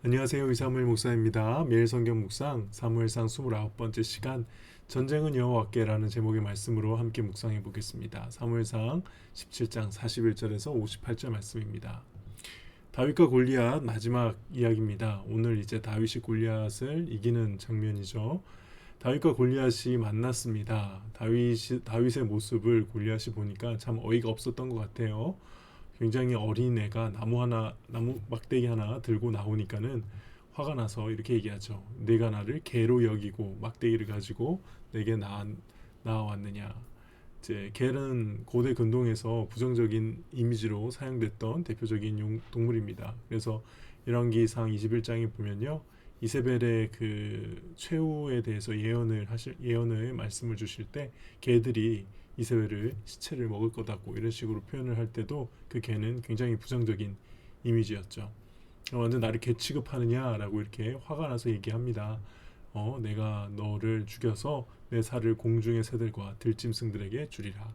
안녕하세요. 이사무엘 목사입니다. 매일 성경 묵상 사무엘상 29번째 시간 전쟁은 여호와께라는 제목의 말씀으로 함께 묵상해 보겠습니다. 사무엘상 17장 41절에서 58절 말씀입니다. 다윗과 골리앗 마지막 이야기입니다. 오늘 이제 다윗이 골리앗을 이기는 장면이죠. 다윗과 골리앗이 만났습니다. 다윗의 모습을 골리앗이 보니까 참 어이가 없었던 것 같아요. 굉장히 어린 애가 나무 막대기 하나 들고 나오니까는 화가 나서 이렇게 얘기하죠. 내가 나를 개로 여기고 막대기를 가지고 내게 나왔느냐. 이제 개는 고대 근동에서 부정적인 이미지로 사용됐던 대표적인 동물입니다. 그래서 열왕기상 21장에 보면요. 이세벨의 그 최후에 대해서 예언의 말씀을 주실 때 개들이 이세벨을 시체를 먹을 거다고 이런 식으로 표현을 할 때도 그 개는 굉장히 부정적인 이미지였죠. 완전 나를 개 취급하느냐라고 이렇게 화가 나서 얘기합니다. 내가 너를 죽여서 내 살을 공중의 새들과 들짐승들에게 주리라.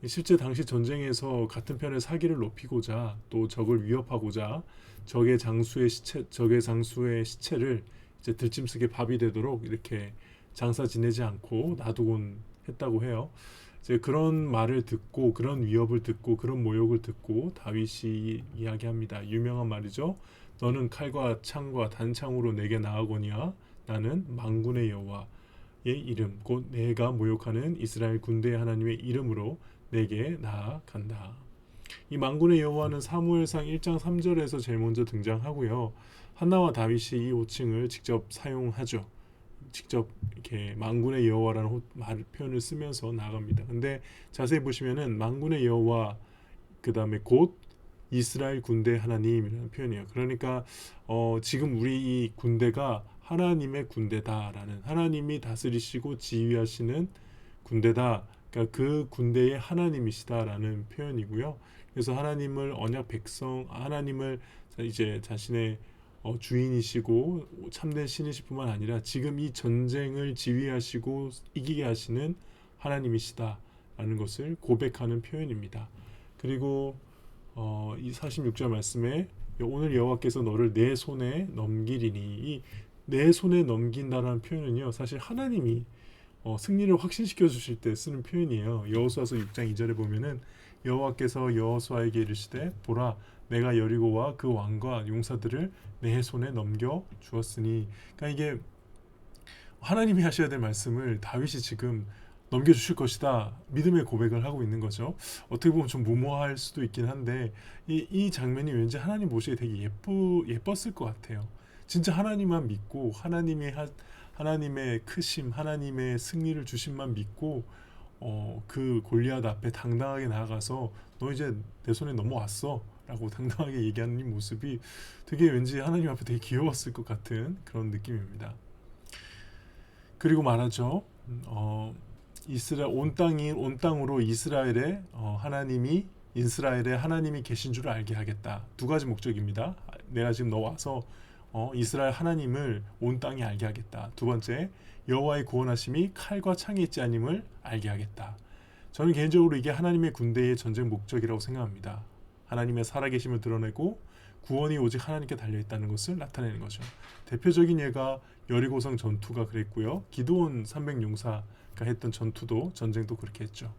실제 당시 전쟁에서 같은 편의 사기를 높이고자 또 적을 위협하고자 적의 장수의 시체를 이제 들짐승의 밥이 되도록 이렇게 장사 지내지 않고 놔두곤 했다고 해요. 이제 그런 말을 듣고 그런 위협을 듣고 그런 모욕을 듣고 다윗이 이야기합니다. 유명한 말이죠. 너는 칼과 창과 단창으로 내게 나아오냐? 나는 만군의 여호와의 이름 곧 내가 모욕하는 이스라엘 군대의 하나님의 이름으로 내게 나아간다. 이 만군의 여호와는 사무엘상 1장 3절에서 제일 먼저 등장하고요. 한나와 다윗이 이 호칭을 직접 사용하죠. 직접 이렇게 만군의 여호와라는 표현을 쓰면서 나갑니다. 근데 자세히 보시면은 만군의 여호와 그다음에 곧 이스라엘 군대 하나님이라는 표현이에요. 그러니까 지금 우리 이 군대가 하나님의 군대다라는, 하나님이 다스리시고 지휘하시는 군대다. 그러니까 그 군대의 하나님이시다라는 표현이고요. 그래서 하나님을 이제 자신의 주인이시고 참된 신이실 뿐만 아니라 지금 이 전쟁을 지휘하시고 이기게 하시는 하나님이시다라는 것을 고백하는 표현입니다. 그리고 이 46절 말씀에 오늘 여호와께서 너를 내 손에 넘기리니, 이 내 손에 넘긴다라는 표현은요, 사실 하나님이 승리를 확신시켜 주실 때 쓰는 표현이에요. 여호수아서 6장 2절에 보면은 여호와께서 여호수아에게 이르시되 보라 내가 여리고와 그 왕과 용사들을 내 손에 넘겨 주었으니, 그러니까 이게 하나님이 하셔야 될 말씀을 다윗이 지금 넘겨주실 것이다 믿음의 고백을 하고 있는 거죠. 어떻게 보면 좀 무모할 수도 있긴 한데 이 장면이 왠지 하나님 보시기에 되게 예뻤을 것 같아요. 진짜 하나님만 믿고 하나님의 크심, 하나님의 승리를 주심만 믿고 그 골리앗 앞에 당당하게 나아가서 너 이제 내 손에 넘어왔어 라고 당당하게 얘기하는 이 모습이 되게 왠지 하나님 앞에 되게 귀여웠을 것 같은 그런 느낌입니다. 그리고 말하죠. 이스라엘 온 땅으로 이스라엘의 하나님이 계신 줄을 알게 하겠다. 두 가지 목적입니다. 내가 지금 너 와서 이스라엘 하나님을 온 땅에 알게 하겠다. 두 번째, 여호와의 구원하심이 칼과 창에 있지 않음을 알게 하겠다. 저는 개인적으로 이게 하나님의 군대의 전쟁 목적이라고 생각합니다. 하나님의 살아계심을 드러내고 구원이 오직 하나님께 달려있다는 것을 나타내는 거죠. 대표적인 예가 여리고성 전투가 그랬고요. 기드온 300용사가 했던 전쟁도 그렇게 했죠.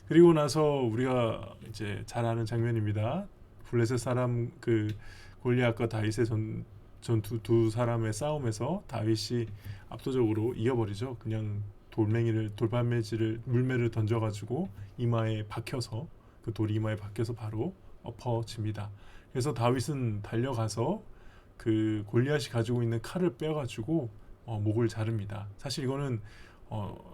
그리고 나서 우리가 이제 잘 아는 장면입니다. 블레셋 사람 그 골리앗과 다윗의 전투 두 사람의 싸움에서 다윗이 압도적으로 이겨버리죠. 그냥 물매를 던져가지고 이마에 박혀서, 그 돌이 이마에 박혀서 바로 엎어집니다. 그래서 다윗은 달려가서 그 골리앗이 가지고 있는 칼을 빼가지고 목을 자릅니다. 사실 이거는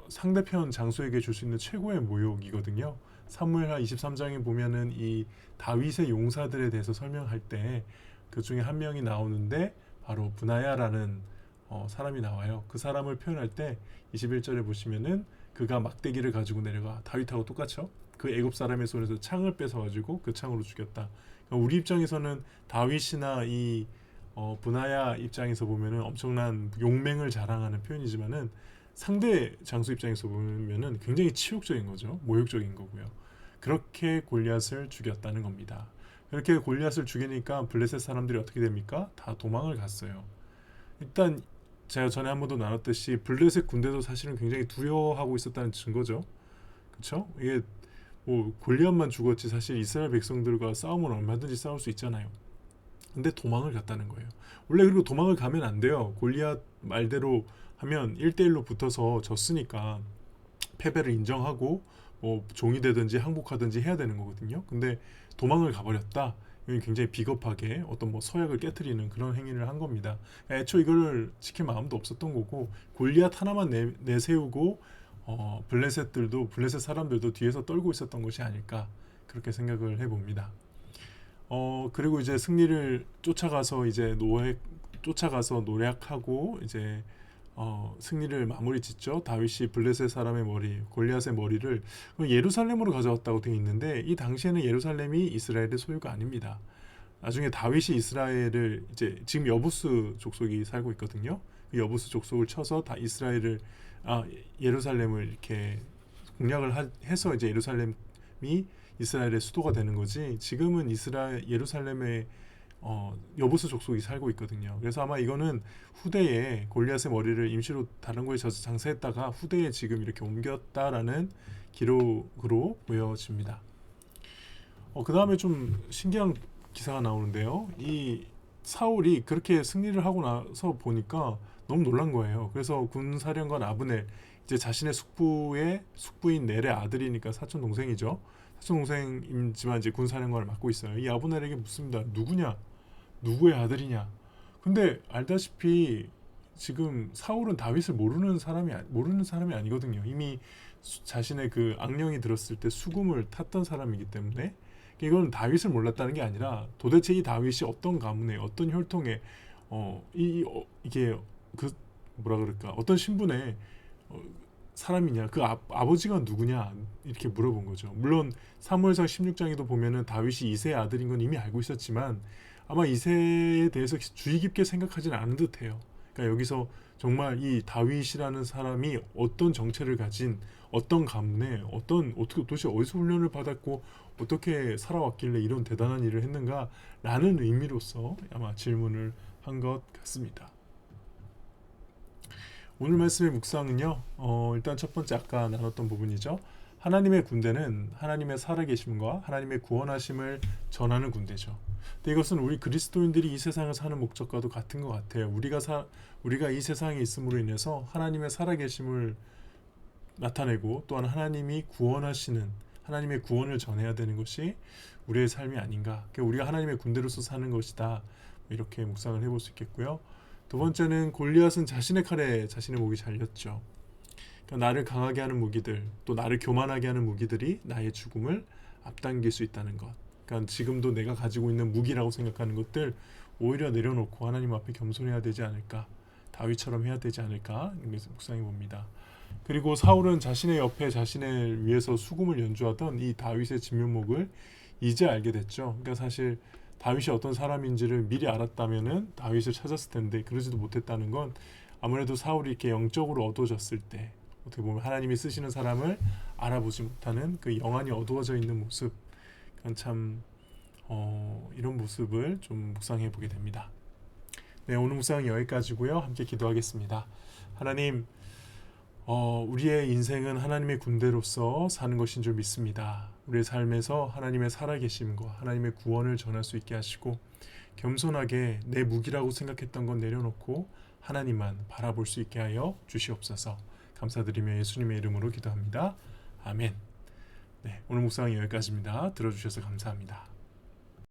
상대편 장수에게 줄 수 있는 최고의 모욕이거든요. 사무엘하 23장에 보면은 이 다윗의 용사들에 대해서 설명할 때 그 중에 한 명이 나오는데 바로 브나야라는 사람이 나와요. 그 사람을 표현할 때 21절에 보시면은 그가 막대기를 가지고 내려가 다윗하고 똑같죠. 그 애굽 사람의 손에서 창을 뺏어가지고 그 창으로 죽였다. 그러니까 우리 입장에서는 다윗이나 이 브나야 입장에서 보면은 엄청난 용맹을 자랑하는 표현이지만은 상대 장수 입장에서 보면은 굉장히 치욕적인 거죠. 모욕적인 거고요. 그렇게 골리앗을 죽였다는 겁니다. 이렇게 골리앗을 죽이니까 블레셋 사람들이 어떻게 됩니까? 다 도망을 갔어요. 일단 제가 전에 한 번도 나눴듯이 블레셋 군대도 사실은 굉장히 두려워하고 있었다는 증거죠. 그렇죠? 이게 뭐 골리앗만 죽었지 사실 이스라엘 백성들과 싸움은 얼마든지 싸울 수 있잖아요. 근데 도망을 갔다는 거예요. 원래 그리고 도망을 가면 안 돼요. 골리앗 말대로 하면 1대1로 붙어서 졌으니까 패배를 인정하고 뭐 종이 되든지 항복하든지 해야 되는 거거든요. 근데 도망을 가버렸다. 이건 굉장히 비겁하게 어떤 뭐 서약을 깨트리는 그런 행위를 한 겁니다. 애초 이걸 지킬 마음도 없었던 거고 골리앗 하나만 내세우고 블레셋 사람들도 뒤에서 떨고 있었던 것이 아닐까 그렇게 생각을 해봅니다. 그리고 이제 승리를 쫓아가서 노략하고 이제 승리를 마무리 짓죠. 다윗이 블레셋 사람의 머리, 골리앗의 머리를 예루살렘으로 가져왔다고 되어 있는데 이 당시에는 예루살렘이 이스라엘의 소유가 아닙니다. 나중에 다윗이 이스라엘을 이제 지금 여부스 족속이 살고 있거든요. 그 여부스 족속을 쳐서 다 예루살렘을 이렇게 공략을 해서 이제 예루살렘이 이스라엘의 수도가 되는 거지. 지금은 예루살렘에 여부스 족속이 살고 있거든요. 그래서 아마 이거는 후대에 골리앗의 머리를 임시로 다른 곳에 장사했다가 후대에 지금 이렇게 옮겼다라는 기록으로 보여집니다. 그 다음에 좀 신기한 기사가 나오는데요. 이 사울이 그렇게 승리를 하고 나서 보니까 너무 놀란 거예요. 그래서 군사령관 아브넬, 이제 자신의 숙부인 넬의 아들이니까 사촌 동생이죠. 사촌 동생이지만 이제 군사령관을 맡고 있어요. 이 아브넬에게 묻습니다. 누구의 아들이냐? 근데 알다시피 지금 사울은 다윗을 모르는 사람이 아니거든요. 이미 자신의 그 악령이 들었을 때 수금을 탔던 사람이기 때문에 이건 다윗을 몰랐다는 게 아니라 도대체 이 다윗이 어떤 가문에 어떤 혈통에 이게 그 뭐라 그럴까 어떤 신분의 사람이냐 그 아버지가 누구냐 이렇게 물어본 거죠. 물론 사무엘상 16장에도 보면은 다윗이 이새의 아들인 건 이미 알고 있었지만 아마 이새에 대해서 주의 깊게 생각하지는 않은 듯해요. 그러니까 여기서 정말 이 다윗이라는 사람이 어떤 정체를 가진 어떤 가문에 어떻게 도대체 어디서 훈련을 받았고 어떻게 살아왔길래 이런 대단한 일을 했는가라는 의미로서 아마 질문을 한 것 같습니다. 오늘 말씀의 묵상은요. 일단 첫 번째 아까 나눴던 부분이죠. 하나님의 군대는 하나님의 살아계심과 하나님의 구원하심을 전하는 군대죠. 근데 이것은 우리 그리스도인들이 이 세상을 사는 목적과도 같은 것 같아요. 우리가 이 세상에 있음으로 인해서 하나님의 살아계심을 나타내고 또한 하나님이 구원하시는 하나님의 구원을 전해야 되는 것이 우리의 삶이 아닌가. 그러니까 우리가 하나님의 군대로서 사는 것이다. 이렇게 묵상을 해볼 수 있겠고요. 두 번째는 골리앗은 자신의 칼에 자신의 목이 잘렸죠. 그러니까 나를 강하게 하는 무기들, 또 나를 교만하게 하는 무기들이 나의 죽음을 앞당길 수 있다는 것. 그러니까 지금도 내가 가지고 있는 무기라고 생각하는 것들 오히려 내려놓고 하나님 앞에 겸손해야 되지 않을까. 다윗처럼 해야 되지 않을까. 이렇게 묵상해 봅니다. 그리고 사울은 자신의 옆에 자신을 위해서 수금을 연주하던 이 다윗의 진면목을 이제 알게 됐죠. 그러니까 사실 다윗이 어떤 사람인지를 미리 알았다면은 다윗을 찾았을 텐데 그러지도 못했다는 건 아무래도 사울이 이렇게 영적으로 어두워졌을 때 어떻게 보면 하나님이 쓰시는 사람을 알아보지 못하는 그 영안이 어두워져 있는 모습, 참 이런 모습을 좀 묵상해 보게 됩니다. 네, 오늘 묵상은 여기까지고요. 함께 기도하겠습니다. 하나님, 우리의 인생은 하나님의 군대로서 사는 것인 줄 믿습니다. 우리의 삶에서 하나님의 살아계심과 하나님의 구원을 전할 수 있게 하시고 겸손하게 내 무기라고 생각했던 건 내려놓고 하나님만 바라볼 수 있게 하여 주시옵소서. 감사드리며 예수님의 이름으로 기도합니다. 아멘. 네, 오늘 묵상은 여기까지입니다. 들어주셔서 감사합니다.